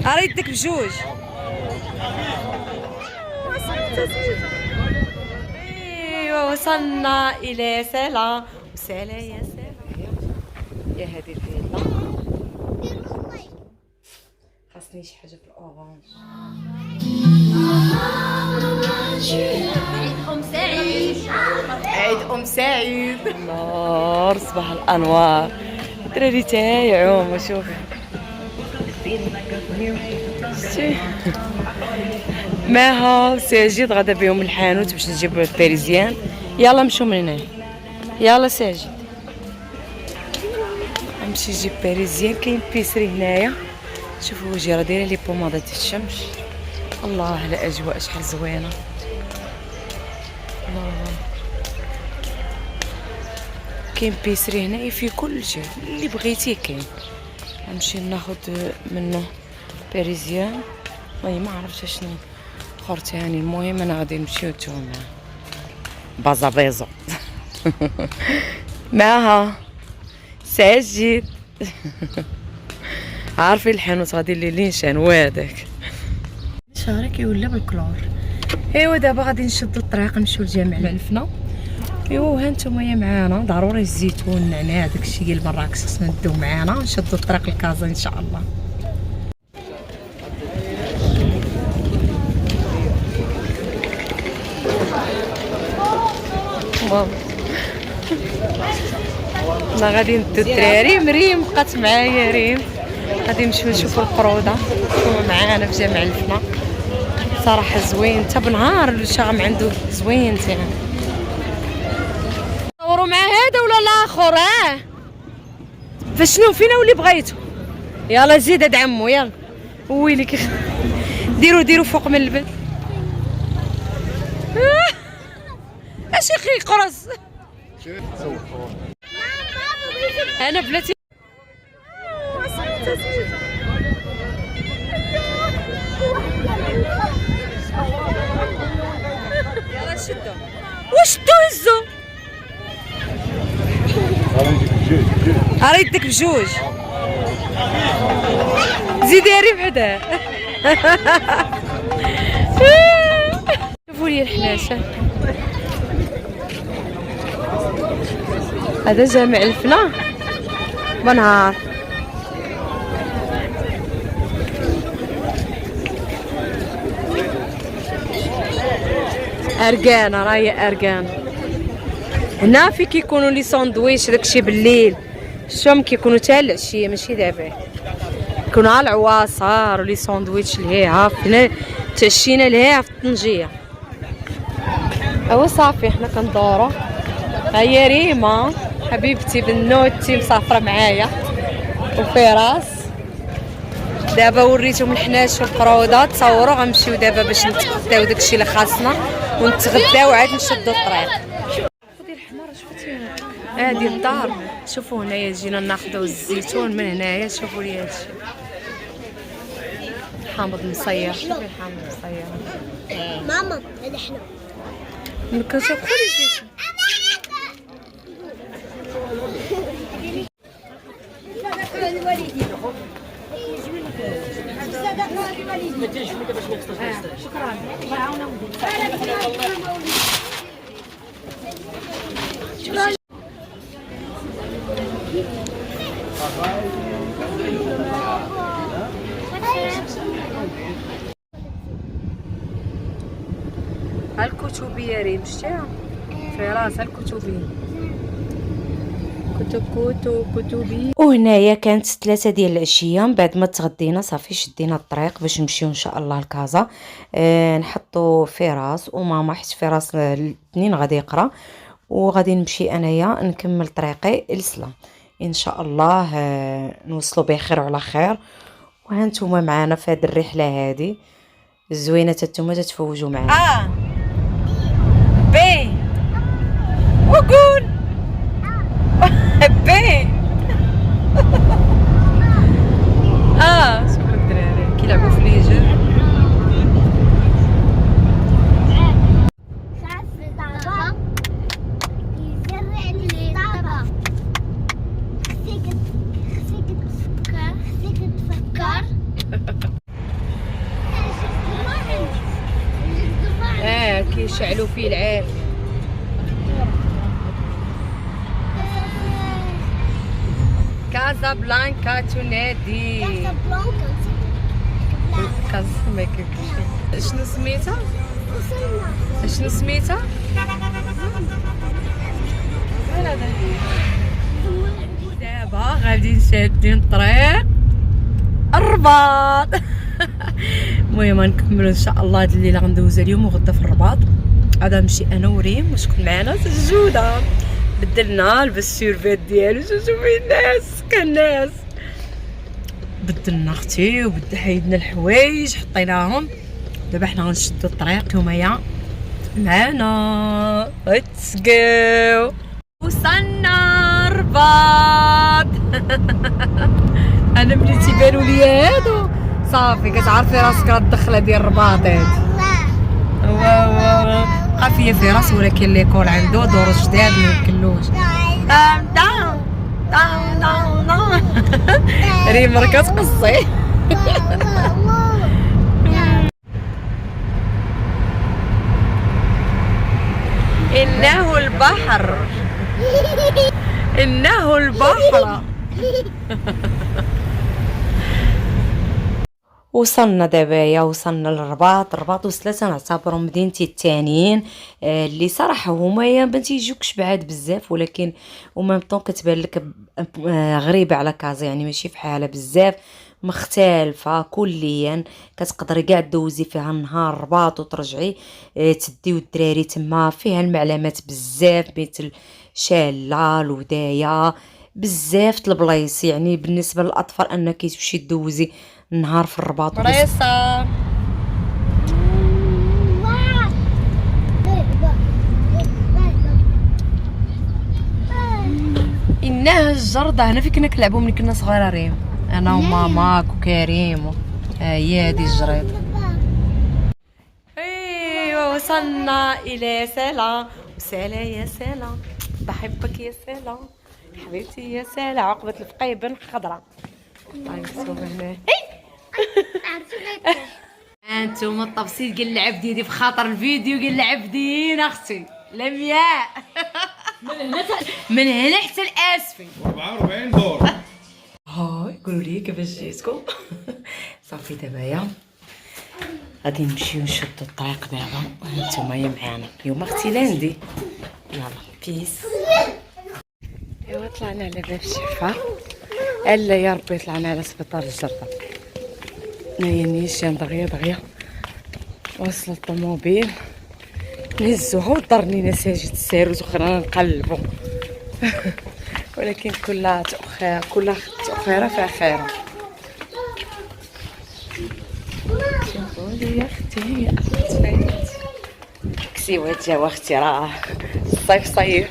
اريدك بجوج. ايوا وصلنا الى سلا وسلا يا سلا يا هذه الفيلا. خاصني شي حاجه في الاورانج. عيد ام سعيد. عيد ام سعيد. نار صباح الانوار. الدراري تايعوا شوفي ماها ساجد غدا بهم الحانوت باش نجيب الباريزيان. يلا نمشيو من هنا. يلا ساجد نمشي نجيب باريزيان. كاين بيسري هنايا. شوفوا وجهي راه دايره لي بوماده الشمس. الله على الاجواء شحال زوينه. الله كاين بيسري هنايا في كل شيء اللي بغيتيه كاين. نمشي ناخذ منه باريزيان. والله ما عرفتش شنو اخر تاني. المهم انا غادي نمشيو نتوما بازا بيزو. معها ساجد. عارفين الحانوت غادي لينشان وهذاك شهري كيولي بالكلور. ايوا دابا غادي نشدو الطريق نمشيو لجامع العلفنه. ايوا ها نتوما معانا ضروري الزيتون النعناع داكشي ديال مراكش خصنا نديو معانا. نشدو الطريق لكازا ان شاء الله. ما غادي ندو الدراري. مريم بقات معايا. ريم غادي نمشيو نشوفو القروضه. نتوما معانا في جامع الفنا صراحه زوين. حتى بنهار الشغم عنده زوين يعني. صوروا مع هذا ولا الاخر. فشنو فينا واللي بغيتو. يلا زيد هاد عمو يلا. ويلي ديروا فوق من البيت. اش يخي قرص. انا بلاتي يلا شدو وشدو هزو. اريدك بجوج. زيدي يا ريم حدا. شوفوا لي الحناشه. هذا جامع الفنا بنهار. اركان راهي اركان. هنا في كيكونوا لي ساندويتش داكشي بالليل. الشوم كيكونوا حتى العشيه ماشي دابا. كيكونوا العواصر ولي ساندويتش لهيها. هنا تعشينا لهيها في الطنجيه. اوا صافي حنا كندورو. هيا ريما حبيبتي بنوتي مسافره معايا وفراس. دابا وريتهم الحناش والقروضه. تصوروا غنمشيو دابا باش نتغداو داكشي اللي خاصنا ونتغداو عاد نشدو الطريق. خدي الحمار شفتي هادي الدار. شوفوا هنايا جينا ناخذوا الزيتون من هنايا. شوفوا لي هادشي حامض مصير. شوفي الحامض مصير. ماما هذا حنا كتاكلي الزيتون. شكرا الله يعاونهم. الكتبية ريم شتيها فراس. الكتبية كتبي. وهنايا كانت 3 ديال العشيه. من بعد ما تغدينا صافي شدينا الطريق باش نمشيو ان شاء الله لكازا. نحطوا فراس وماما حيت فراس الاثنين غادي يقرا. وغادي نمشي انايا نكمل طريقي لسلا ان شاء الله. نوصلوا بخير وعلى خير. وها نتوما معانا في هذه الرحله هذه زوينه. نتوما تتفوجوا معانا. بي وقول بي. شوفوا الدراري كيلعبوا في ليجر. كيشعلوا فيه العافيه. كازابلانكا تنادي. شنو سميتها؟ شنو سميتها؟ دابا غادي شادين الطريق الرباط. المهم غنكملوا ان شاء الله هاد الليله، غندوزها اليوم وغدا في الرباط. غادا نمشي انا وريم وشكون معنا سجوده. بدلنا لبس السيرفيت ديالو. شوفي الناس كالناس بدلنا اختي حيدنا الحوايج حطيناهم. دابا حنا غنشدو الطريق ومايا معانا. ليتس جو. وصلنا الرباط. انا ملي تيبانوا لي هادو صافي كتعرفي راسك راه الدخله ديال الرباط هادي. بقى فيا في راسي، ولكن ليكول عنده دور جداد ما يمكنلوش. ريم راه كتقصي. إنه البحر. إنه البحر. وصلنا دابايا، وصلنا للرباط. الرباط وصلت نعتبرهم مدينتي الثانيين، اللي صراحه هما ما تيجوكش بعاد بزاف، ولكن وميم طون كتبان لك غريبه على كازا، يعني ماشي فحالها بزاف، مختلفه كليا. كتقدري كاع دوزي فيها النهار الرباط وترجعي تديو الدراري تما. فيها المعلمات بزاف مثل شاله الودايه، بزاف البلايص. يعني بالنسبه للاطفال انك تمشي دوزي النهار في الرباط. مريصة إنها الجردة. هنا فين كنا كنلعبو ملي كنا صغيرين أنا وماماك وكريم. هي هادي الجريدة. أيوا وصلنا إلى سلا. وسلا يا سلا، بحبك يا سلا، حبيبتي يا سلا. عقبة الفقيبن خضرا. انتم التبسيط قال العبدين في خاطر الفيديو، قال العبدين اختي لمياء. من هنا حتى الاسفل 44 دور. هاي قولوا لي كيفاش جيتكم. صافي دابايا غادي نمشيو نشدو الطريق دابا. نتوما معانا اليوم اختي لاندي. يلا بيس. ايوا طلعنا على باب الشفا. الا يا ربي طلعنا على سبيطار الجردة. هنايا نيشان دغيا وصل الطوموبيل نهزوها ودرنينا ساجد الساروت وخرنا نقلبو. ولكن كل تأخيرة فيها خيرة. شوفولي يا اختي فايت كسيوات جاو اختي، راه الصيف صيف.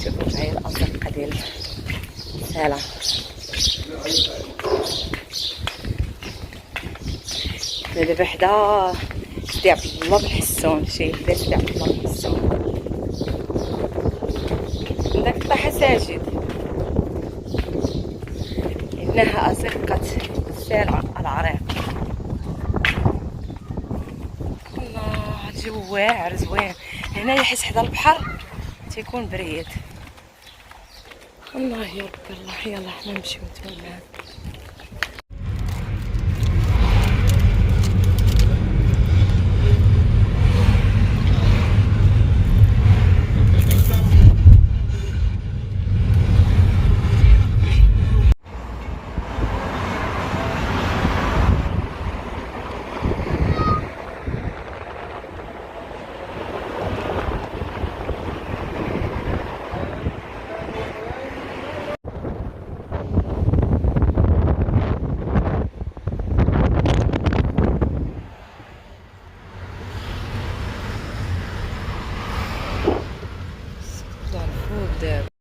شوفوا معايا الازرقه ديال سالا. دابا حدا سيدي عبد الله بن حسون. شايف سيدي عبد الله بن حسون عندك طاحة ساجد. إنها أزقة سالا العريق. الله الجو واعر زوين هنا، يحس حدا البحر تيكون بريد. الله يا ربي الله. يلا حنا نمشيو نتوما.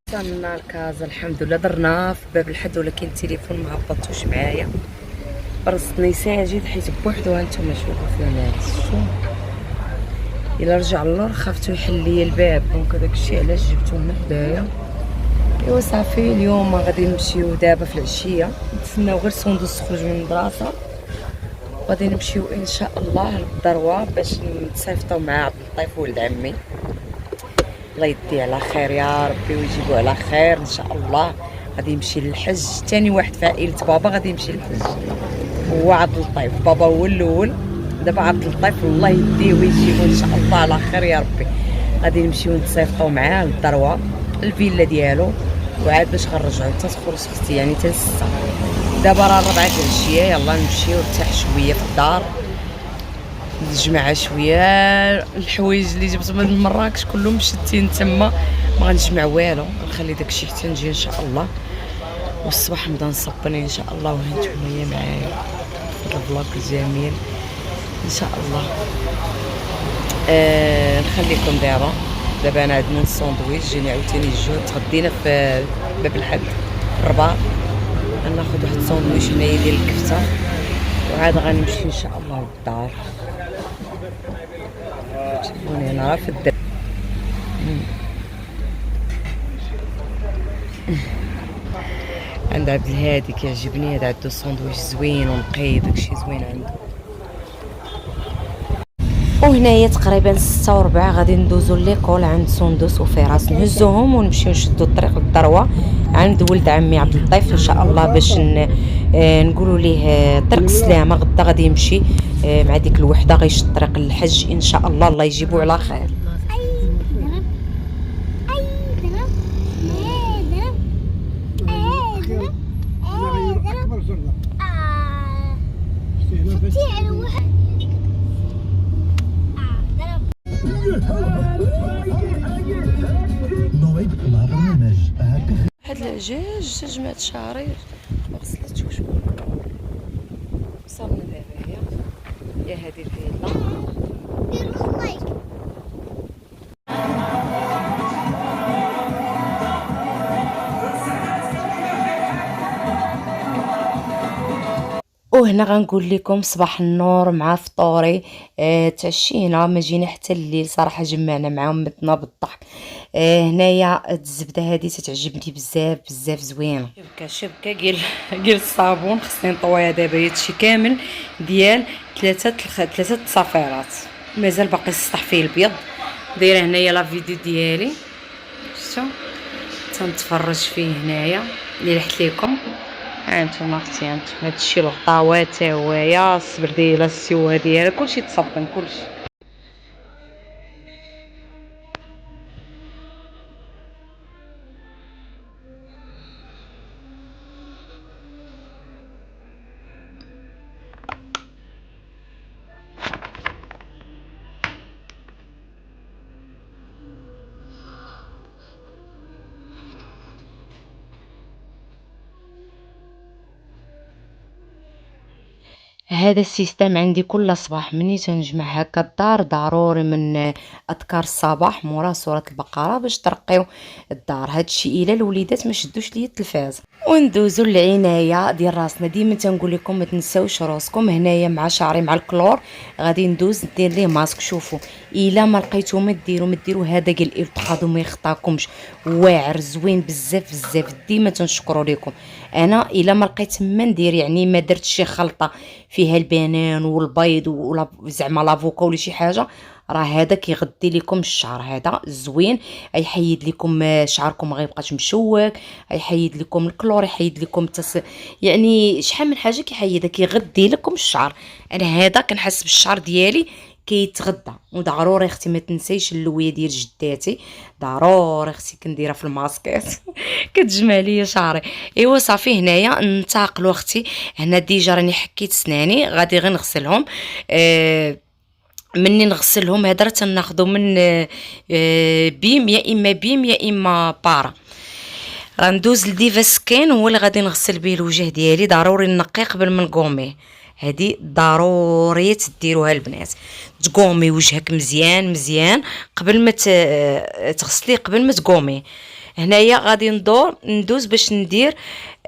وصلنا لكازا الحمد لله. درنا في باب الحد ولكن التليفون ما هبطوش معايا، رصدني ساجد حيت بوحدو. هانتوما شوفوا فيه ناس. شوفوا الا رجع اللور خافتو يحل لي الباب، دونك داك الشيء علاش جبتو هنا حدايا. ايوا صافي اليوم غادي نمشيو دابا في العشيه، نتسناو غير سندس تخرج من المدرسه غادي نمشيو ان شاء الله للذروه باش نتصيفطوا مع عبد اللطيف ولد عمي. الله يديه على خير يا ربي ويجيبو على خير ان شاء الله. غادي يمشي للحج، ثاني واحد في عائله بابا غادي يمشي للحج هو عبد اللطيف. بابا هو الاول، دابا عبد اللطيف الله يديه ويجيبو ان شاء الله على خير يا ربي. غادي نمشيو نتصيفطوا معاه للذروه الفيلا ديالو، وعاد باش غنرجعو حتى تخرج اختي يعني حتى للسته. دابا راه 4 العشيه، يلا نمشيو نرتاح شويه في الدار، نجمع شويه الحوايج اللي جبت من مراكش كلهم شتين تما، ما غنجمع والو، نخلي داكشي حتى نجي ان شاء الله. والصباح نبدا نصبني ان شاء الله، وهانتوما معايا في الفلوق الجميل ان شاء الله. نخليكم دابا انا عندنا الساندويتش، جيني عاوتاني الجهد، تغدينا في باب الحد الرباط، غناخذ واحد الساندويتش هنايا ديال الكفته، وعاد غنمشي ان شاء الله للدار. شوفوني انا راه في الدار. عند عبد الهادي كيعجبني هذا، عنده ساندويتش زوين ونقي، داكشي زوين عنده. وهنايا تقريبا 6:15 غادي ندوزو ليكول عند سندس وفراس، نهزوهم ونمشيو نشدو الطريق للذروه عند ولد عمي عبد اللطيف ان شاء الله، باش نقولوا ليه طريق السلامه. غدا غادي يمشي مع ديك الوحده غيشد طريق الحج ان شاء الله، الله يجيبو على خير. موعد مع برنامج هكا. هاد العجاج تجمعت شعري ما غسلتوش، وصلنا دابا يا هادي الفيلا. وهنا غنقول لكم صباح النور مع فطوري. تعشينا ما جينا حتى الليل صراحه، جمعنا معاهم متنا بالضحك. هنايا الزبده هذه تتعجبني بزاف بزاف زوينه. شبكه قال الصابون خصني نطويها دابا هادشي كامل ديال ثلاثه صفيرات، مازال باقي السطح فيه البيض. دايره هنايا لا فيديو ديالي، شفتوا تنتفرج فيه هنايا اللي رحت لكم. هانتوما اختي، هانتوما هادشي الغطاوات تا هوايا، السبرديله، السوا ديالها، كلشي تصبن كلشي. هذا السيستم عندي كل صباح مني تنجمع هكا الدار، ضروري من اذكار الصباح مورا سوره البقره باش ترقيو الدار. هادشي الى الوليدات ما شدوش ليا التلفاز. وندوزو للعنايه ديال راسنا. ديما تنقول لكم ما تنساوش راسكم. هنايا مع شعري مع الكلور غادي ندوز ندير ليه ماسك. شوفوا الا ما لقيتو ما ديروا هذا قال الالتقاط ما يخطاكمش، واعر زوين بزاف بزاف. ديما تنشكروا لكم. انا الا ما لقيت ما ندير، يعني ما درت شي خلطه فيها البنان والبيض ولا زعما لافوكا ولا شي حاجه، راه هذا كيغدي لكم الشعر. هذا زوين، يحيد لكم شعركم ما غيبقاش مشوك، يحيد لكم الكلور، يحيد لكم يعني شحال من حاجه كيحيدها، كيغدي لكم الشعر. انا هذا كنحس بالشعر ديالي كيتغدى. وضروري اختي ما تنسيش اللويه ديال جداتي، ضروري اختي كنديرها في الماسكات كتجمع ليا شعري. ايوا صافي هنايا ننتقلوا اختي. هنا ديجا راني حكيت سناني، غادي غير نغسلهم. مني نغسلهم هذا تناخذوا من بيم، يا اما بيم يا اما بارا. غندوز لديفا سكين هو اللي غادي نغسل به الوجه ديالي. ضروري نقي قبل ما نقوميه، هذه ضروريه تديروها البنات. تقومي وجهك مزيان مزيان قبل ما تغسليه، قبل ما تقومي. هنايا غادي ندوز باش ندير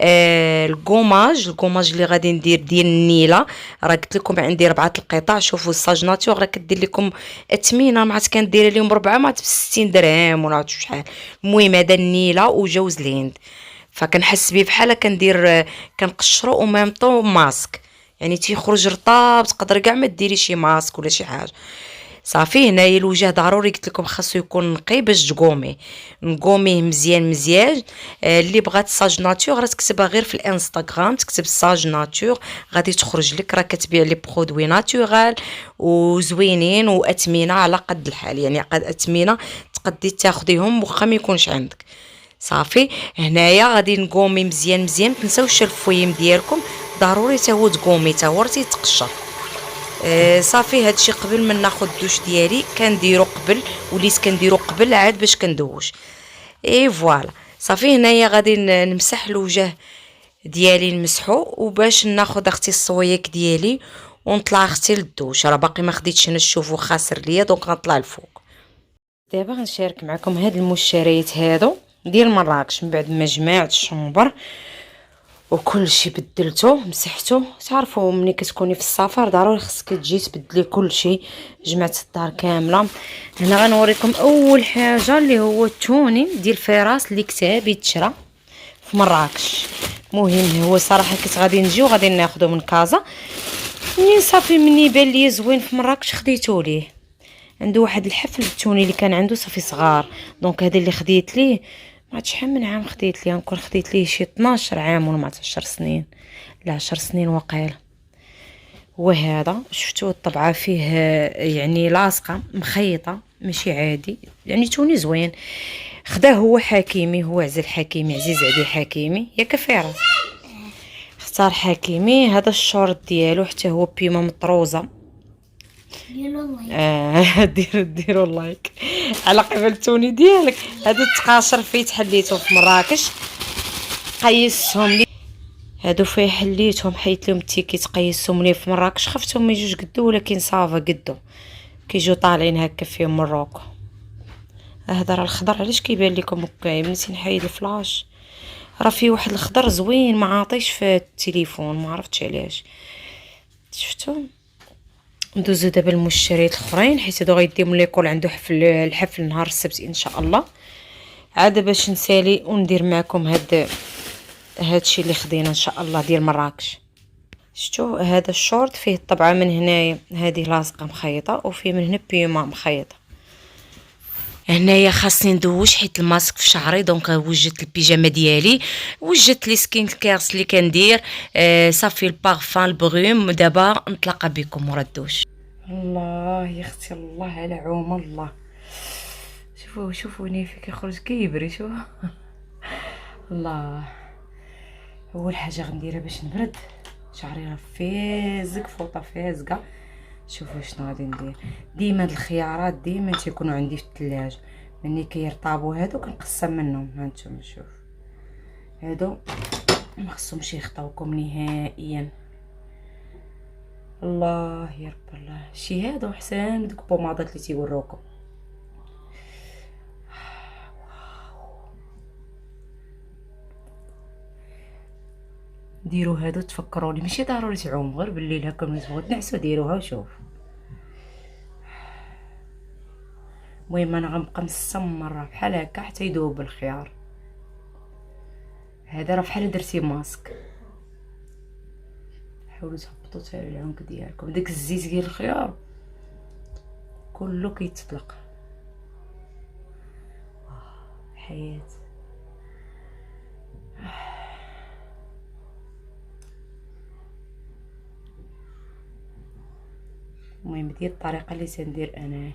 الكوماج اللي غادي ندير ديال النيله. راه قلت لكم عندي 4 القطع. شوفوا الساجناتور راه كدير لكم الثمينه، ما عرفت كندير لهم 4 ما عرفت ب 60 درهم ولا عرفت شحال. المهم هذا النيله وجوز الهند، فكنحس بيه بحال كندير كنقشرو او ميم طون ماسك يعني تيخرج رطاب، تقدر كاع ما ديري شي ماسك ولا شي حاجه. صافي هنايا الوجه ضروري قلت لكم خاصو يكون نقي باش تقوميه، نقوميه مزيان مزيان. اللي بغات ساج ناتور راه تكتبها غير في الانستغرام، تكتب ساج ناتور غادي تخرج لك، راه كتبيع لي برودوي ناتورال وزوينين واثمنه على قد الحال، يعني قد اثمنه تقدي تاخديهم واخا ما يكونش عندك. صافي هنايا غادي نقومي مزيان مزيان، متنساوش الفويم ديالكم ضروري تا هو تقومي تا هو تيتقشر. صافي هادشي قبل ما ناخذ الدوش ديالي كنديرو قبل، وليت كنديرو قبل عاد باش كندوش. اي فوالا صافي هنايا غادي نمسح الوجه ديالي نمسحو، وباش ناخذ اختي الصويك ديالي ونطلع اختي للدوش. راه باقي ما خديتش انا الشوفو خاسر ليا، دونك غنطلع الفوق. دابا غنشارك معكم هاد المشتريات هادو ديال مراكش من بعد ما جمعت الشومبر وكل شيء بدلته مسحته. تعرفوا ملي كتكوني في السفر ضروري خصك تجي تبدلي كل شيء. جمعت الدار كامله. هنا غنوريكم اول حاجه اللي هو التوني ديال فراس اللي كتاب يتشرى في مراكش. مهم هو صراحه كنت غادي نجي وغادي ناخذه من كازا، منين صافي مني بان لي زوين في مراكش خديته ليه. عنده واحد الحفل التوني اللي كان عنده صافي صغار، دونك هذا اللي خديت ليه. ما عرفت شحال من عام خديت ليه، نكون خديت ليه شي 12 عام ولا ما 10 سنين، لا 10 سنين وقيله. وهذا شفتوا الطبعه فيه يعني لاصقه مخيطه ماشي عادي، يعني توني زوين. خداه هو حكيمي، هو عزيز حكيمي، عزيز عليه حكيمي ياك فراس. اختار حكيمي. هذا الشورت ديالو حتى هو بيما مطروزه. ديروا لايك على قبل التوني ديالك. هادو التقاشر فيه تحليتهم في مراكش، قيستهم لي. هادو فيه حليتهم حيت لهم التيكيت قيسهم لي في مراكش، خفتهم ما يجوش قدو ولكن صافا قدو كيجيو طالعين هكا فيهم مروكو. هذا راه الخضر علاش كيبان لكم هكا؟ نسيت نحيد الفلاش، راه فيه واحد الخضر زوين ما عاطيش في التليفون، ما عرفتش علاش. شفتوا؟ ندوزو دابا المشتريات الاخرين حيت هادو غيديهم ليكول، عنده الحفل نهار السبت ان شاء الله. عاد باش نسالي وندير معكم هادشي اللي خدينا ان شاء الله ديال مراكش. شفتوا هذا الشورت فيه الطبعه من هنايا هذه لاصقه مخيطه، وفيه من هنا بيما مخيطه. هنايا خاصني ندوش حيت الماسك في شعري، دونك وجدت البيجامه ديالي، وجدت لي سكين كيرس اللي كندير. صافي البارفان البغيوم. دابا نتلاقى بكم ورا الدوش. الله يا اختي الله على عوم الله. شوفوا نيفي كيخرج كيبري. شوف الله. اول حاجه غنديرها باش نبرد شعري راه فازق، فوطه فازقه. شوفوا شنو غادي ندير. ديما هاد الخيارات ديما تيكونوا عندي في الثلاجه، ملي كيرطابوا هادو كنقسم منهم. هانتوما شوف هادو ما خصهمش يخطاوكم نهائيا. الله يا رب الله. شي هادو احسن من دوك البوماضات اللي تيوروكم. ديروا هادو تفكروني، ماشي ضروري تعوم، غير بالليل هكا ملي تبغوا تنعسوا ديروها وشوف. المهم انا غنبقى مسمره بحال هكا حتى يذوب الخيار. هذا راه بحال درتي ماسك. حاولوا تهبطوا حتى العنق ديالكم، داك الزيت ديال الخيار كله كيتطلق. حياه. المهم ديال الطريقه اللي تندير انا.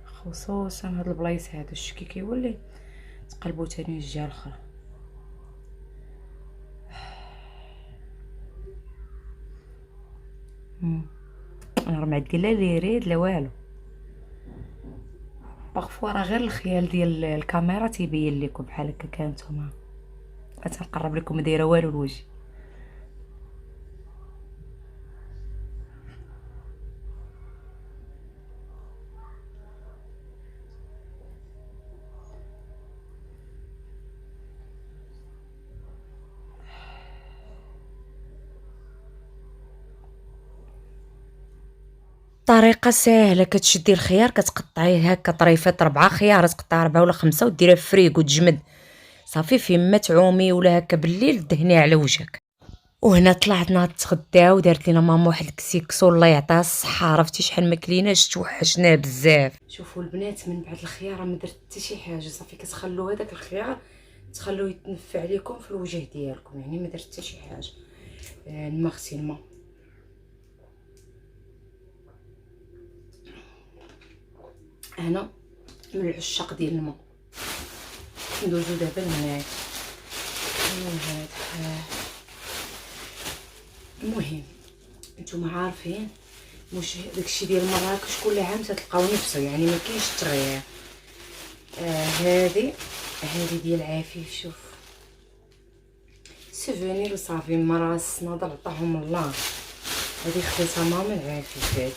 خصوصا هاد البلايص هادو الشكي كيولي تقلبو تاني الجهه الاخرى. انا راه معدله لي ريد لا والو. باغفوا راه غير الخيال ديال الكاميرا تيبين لكم بحال هكا كانتوما. غنقرب لكم ما دايره والو الوجه. الطريقه ساهله، كتشدي الخيار كتقطعيه هكا طريفات 4 خيارات، تقطعي 4 ولا 5 وديريها في فريك وتجمد صافي. فيما تعومي ولا هكا بالليل دهنيها على وجهك. وهنا طلعتنا نتغداو، دارت لينا ماما واحد الكسيكسو الله يعطيها الصحه، عرفتي شحال ما كليناش توحشناه بزاف. شوفوا البنات من بعد الخيار ما درت حتى شي حاجه، صافي كتخلوا هذاك الخيار تخلوه يتنفع عليكم في الوجه ديالكم، يعني ما درت حتى شي حاجه. الماء اختي الماء. انا من العشاق ديال الماء. ندوزو دابا لهنايا. المهم نتوما عارفين مش داكشي ديال مراكش كل عام تلقاو نفسه، يعني ما كاينش التغيير. هذه ديال عفيف، شوف سوفونير وصافي، مراس ناضر عطاهم الله. هذه خديتها ماما العفيف هذه،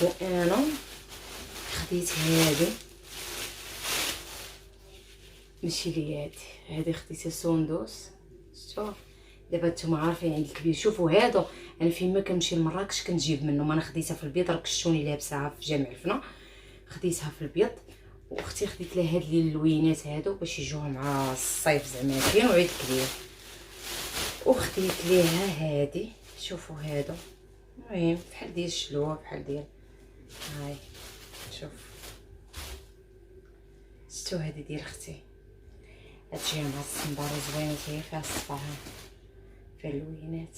وانا خديت هذه ماشي لي هذه خديتها سوندوس. شوف دابا نتوما عارفين عيد الكبير. شوفوا هادو انا فين ما كنمشي لمراكش كنجيب منهم. انا خديتها في البيض، راك شفتوني لابساها في جامع الفنا، خديتها في البيض. واختي خديت لها هاد اللوينات هادو باش يجوها مع الصيف زعما كاين وعيد الكبير. وخديت ليها هادي، شوفوا هادو المهم بحال ديال الشلوه بحال ديال هاي. شوف شتو هادي ديال اختي، هتجي مع الصنبار زوينه هي فيها الصفار فيها اللوينات.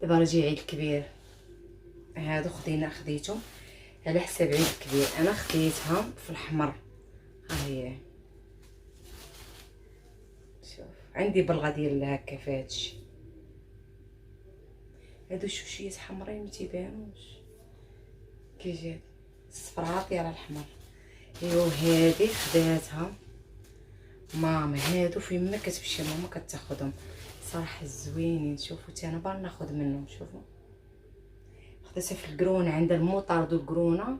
دابا راجي عيد الكبير، هادو خديتهم على حساب عيد الكبير. انا خديتها في الاحمر، ها هي شوف عندي بلغه ديال هكا في هادشي. هادو شوشيات حمرين ما تيبانوش كيجي الصفر عاطي على الاحمر. ايوا هادي خداتها ماما، هادو فين ما كتمشي ماما كتاخذهم صراحه زوينين. شوفوا حتى انا باغا ناخذ منهم. شوفوا خديتها في الكرونه عند الموطارد والكرونه،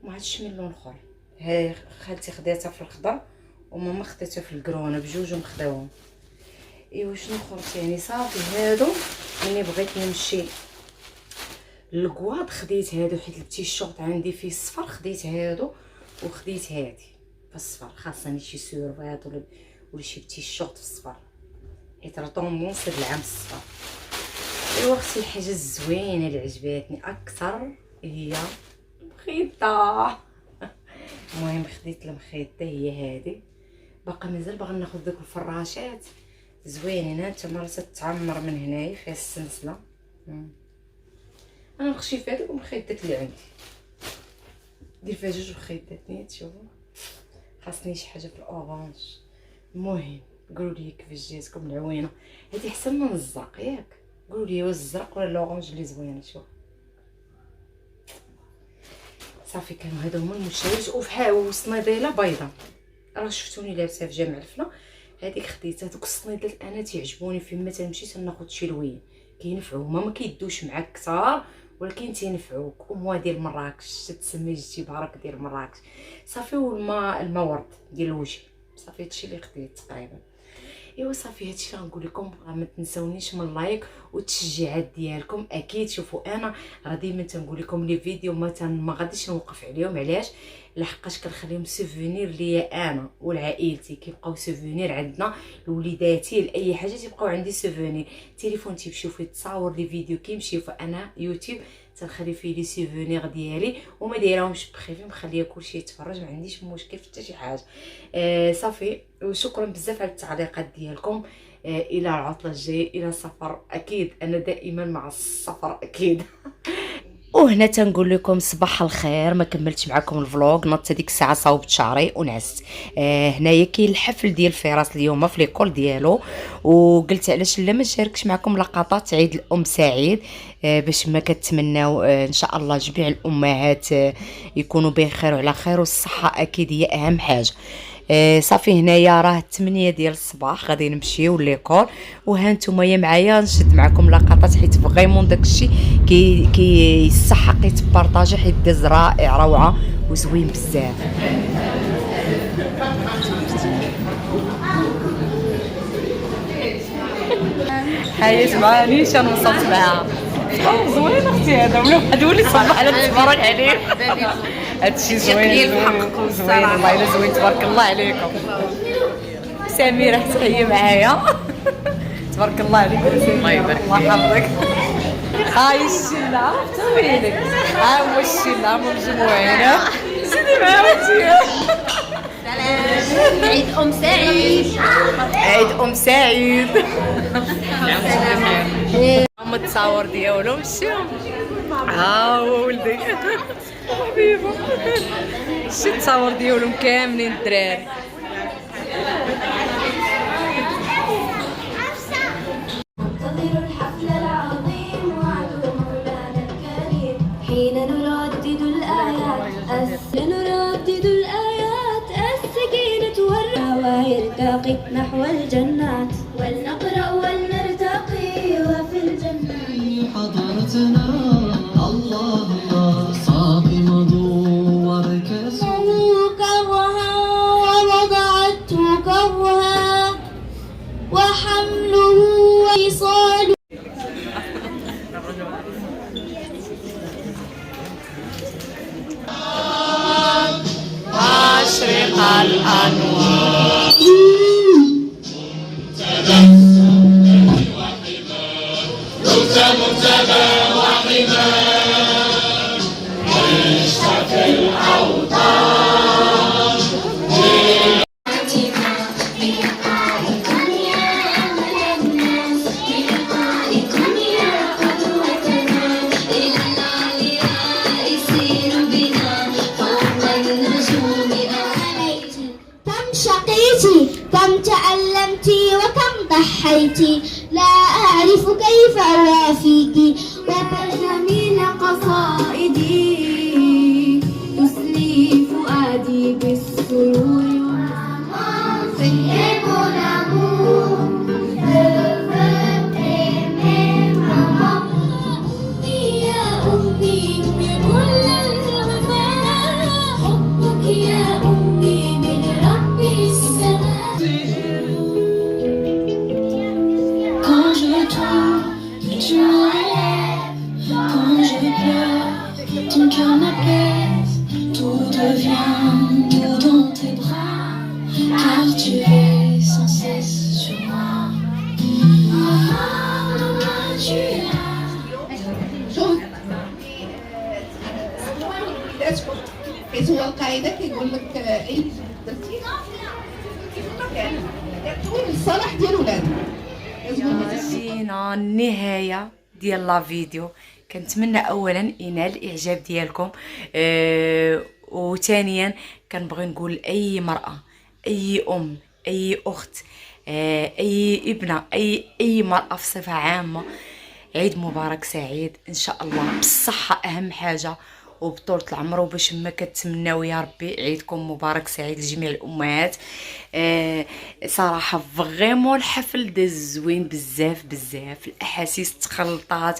ما عادش من لون اخر. هاي خالتي خداتها في الخضر وماما خداتها في الكرونه، بجوجهم خداوهم. ايوا شنو خرت يعني صافي. هادو ملي بغيت نمشي للكواط خديت هادو، حيت التيشورت عندي فيه الصفر خديت هادو، وخديت هادي في الصفر. خاصني شي سورفات ولا شي تيشورت في الصفر، حيت راه طومونس هاد العام الصفر. ايوا اختي الحاجه الزوينه اللي عجباتني اكثر هي المخيطه. المهم خديت المخيطه هي هادي. باقا مازال باغا ناخذ دوك الفراشات زوينين. هانتوما راه تتعمر من هنايا فيها السلسله. انا نخشي في هذوك المخيطات اللي عندي، ندير فيها جوج مخيطات نيت. شوفوا خاصني شي حاجه في الاورانج. المهم قولوا لي كيفاش جاتكم العوينه هذه؟ احسن من الزرق ياك؟ قولوا لي واش الزرق ولا الاورانج اللي زوينه؟ شوف صافي كانوا هادو هما المشتريات. وفحال وصنيديله بيضه راه شفتوني لابسه في جامع الفنا، هذيك خديتها. دوك الصنيدات انا تيعجبوني فين ما تنمشي تناخذ شي لوين، كينفعوا هما ما كيدوش معاك كثار ولكن تينفعوك. وموا ديال مراكش تتسمي جيتي بارك ديال مراكش صافي. والماء ورد ديال الوجه صافي. هادشي اللي خديت تقريبا. ايوا صافي هادشي اللي غنقول لكم. ما تنساونيش من اللايك والتشجيعات ديالكم اكيد. شوفوا انا راه ديما تنقول لكم لي فيديو ما غاديش نوقف عليهم، علاش؟ لحقاش كنخليهم سوفونير ليا انا ولعائلتي، كيبقاو سوفونير عندنا لوليداتي لاي حاجه تيبقاو عندي سوفونير. التليفون تيمشيو فيه تصاور لي فيديو كيمشيو، فانا يوتيوب تنخلي فيه لي سوفونير ديالي وما دايرهمش بخيفي، مخليه كلشي يتفرج، ما عنديش مشكل في حتى شي حاجه. صافي وشكرا بزاف على التعليقات ديالكم. الى العطله الجايه الى السفر اكيد، انا دائما مع السفر اكيد. وهنا تنقول لكم صباح الخير. ما كملتش معكم الفلوق، نط هذيك الساعه صاوبت شعري ونعست. هنايا كاين الحفل ديال فراس اليوم في ليكول ديالو، وقلت علاش لا ما نشاركش معكم لقطات عيد الام سعيد، باش ما كتمناو ان شاء الله جميع الامهات يكونوا بخير وعلى خير، والصحه اكيد هي اهم حاجه. صافي هنايا راه 8 ديال الصباح غادي نمشيو ليكول. وها نتوما معايا نشد معكم لقطات حيت فريمون داكشي كي يستحق يتبارطاجي، حيت داز رائع روعه وزوين بزاف. حيت معانيش انا وصلت معاها. زوين اختي هذا ولا واحد هو اللي صبح على تبارك عليه. هادشي زوين زوين والله الا زوين تبارك الله عليكم. سميرة حتى هي معايا. تبارك الله عليك الله يبارك الله يحفظك. هاي الشله عرفتي وينك ها هو الشله مجموعين سيدي معايا. عيد ام سعيد. عيد ام سعيد. هم التصاور ديالهم شتيهم ها هو ولدي حبيبه شتي التصاور ديالهم كاملين الدراري. ننتظر الحفل العظيم وعد مولانا الكريم حين نردد الآيات السكينة والرعوى يرتقي نحو الجنات ولنقرأ ولنرتقي وفي الجنة حضرتنا الله الله صافي مدور كسوق كرها ووضعته كرها وحمله وإيصاله أشرق الأنوار كم شقيتي كم تعلمتي وكم ضحيتي لا أعرف كيف أوافيك وجميل قصائدي تسلي فؤادي بالسرور C'est mon amour, je veux t'aimer maman. يا أمي من الغمام حبك يا أمي من رب السماء. Quand je tombe, tu m'enlèves. Quand je pleure, ton cœur m'apaise. Tout devient doux dans tes bras, car tu es sans cesse sur moi. Maman, tu es là. بس هو القاعدة كيقول لك اي درتي كيف ما كان كتقول الصلاح ديال ولادك جينا النهايه ديال لا فيديو. كنتمنى اولا ينال الاعجاب ديالكم وثانيا كنبغي نقول اي مراه اي ام اي اخت اي ابنه اي مراه في صفه عامه عيد مبارك سعيد ان شاء الله بالصحه اهم حاجه وبطولة العمر وباش ما كتمناو يا ربي عيدكم مبارك سعيد لجميع الامهات. صراحه فريمون الحفل داز زوين بزاف بزاف الاحاسيس تخلطات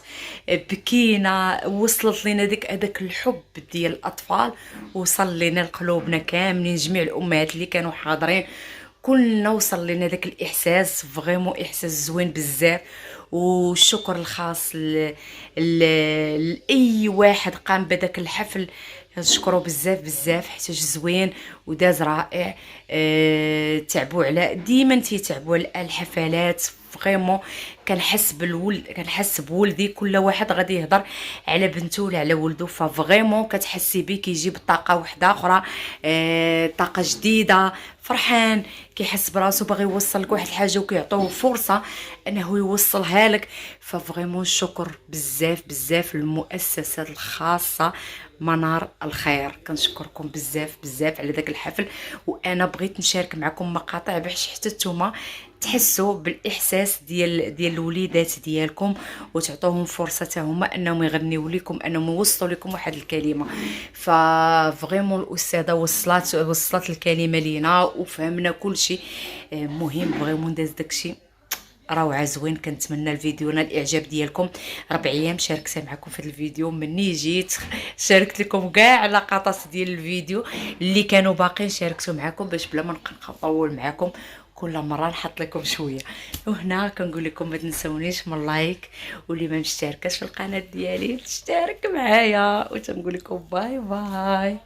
بكينا وصلت لنا هذاك الحب ديال الاطفال وصل لنا لقلوبنا كاملين جميع الامهات اللي كانوا حاضرين كلنا وصل لنا داك الاحساس فريمون احساس زوين بزاف. والشكر الخاص لاي واحد قام بداك الحفل نشكرو بزاف بزاف حيت زوين وداز رائع. تعبوا على ديما تيتعبوا على الحفلات فريمون كنحس بولدي كل واحد غادي يهضر على بنته ولا على ولده ففريمون كتحسي بيه كيجيب طاقه واحده اخرى طاقه جديده فرحان كيحس براسو باغي يوصل لك واحد الحاجه وكيعطوه فرصه انه يوصلها لك. ففريمون الشكر بزاف بزاف للمؤسسات الخاصه منار الخير كنشكركم بزاف بزاف على داك الحفل. وانا بغيت نشارك معكم مقاطع باش حتى نتوما تحسوا بالاحساس ديال الوليدات ديالكم وتعطوهم فرصه هما انهم يغنيوا لكم انهم يوصلوا لكم واحد الكلمه. ففريمون الاستاذه وصلت الكلمه لينا وفهمنا كل شيء مهم فريمون داز داكشي روعه زوين. كنتمنى الفيديو نال الاعجاب ديالكم. 4 ايام شاركت معكم في الفيديو مني جيت شاركت لكم كاع لقطات ديال الفيديو اللي كانوا باقيين شاركتو معكم باش بلا ما نبقى نطول معكم كل مره نحط لكم شويه. وهنا كنقول لكم ما تنسونيش من لايك، واللي ما مشتركش في القناه ديالي تشترك معايا، وتنقول لكم باي باي.